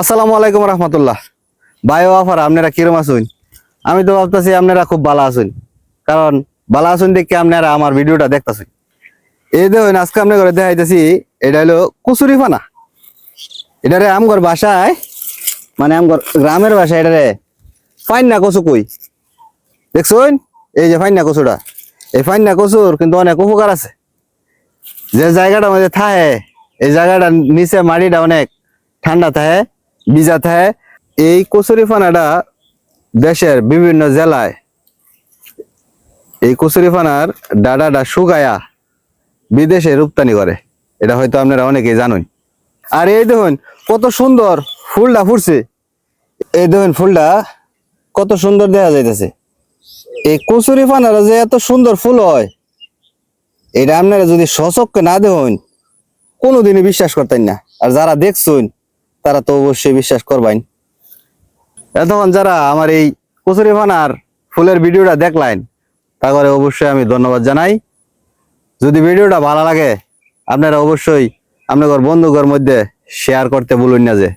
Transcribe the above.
আসসালামু আলাইকুম রহমতুল্লাহ। ভাই ও আফার আপনারা কিরম আছেন? আমি তো ভাবতেছি আপনারা খুব ভালো আছেন, কারণ ভালো আছেন দেখে আপনারা আমার ভিডিওটা দেখতেছেন। এই দেখুন আজকে আপনার ঘরে দেখাইতেছি, এটা হলো কচুরি ফানা। এটারে আমগর বাসায়, মানে আমগর গ্রামের ভাষায় এটারে ফাইন্না কচু কই। দেখছুন এই যে ফাইন্না কচুটা, এই ফাইন্না কচুর কিন্তু অনেক উপকার আছে। যে জায়গাটা মধ্যে থাকে, এই জায়গাটা নিচে মাটিটা অনেক ঠান্ডা থাকে, ভিজা থাকে। এই কচুরি ফানাটা দেশের বিভিন্ন জেলায় এই কচুরি ফানার ডাডাটা শুকায়া বিদেশে রপ্তানি করে। এটা হয়তো আপনারা অনেকেই জানেন। আর এই দেখুন কত সুন্দর ফুলটা ফুটছে। এই দেখুন ফুলটা কত সুন্দর দেখা যাইতেছে। এই কচুরি ফানার যে এত সুন্দর ফুল হয়, এটা আপনারা যদি সচক্ষে না দেখুন কোনোদিনই বিশ্বাস করতেন না। আর যারা দেখছেন তারা তো অবশ্যই বিশ্বাস করবেন। এতক্ষণ যারা আমার এই কচুরি ফানার ফুলের ভিডিওটা দেখলেন, তারপরে অবশ্যই আমি ধন্যবাদ জানাই। যদি ভিডিওটা ভালো লাগে আপনারা অবশ্যই আপনাদের বন্ধুদের মধ্যে শেয়ার করতে ভুলুন না যে।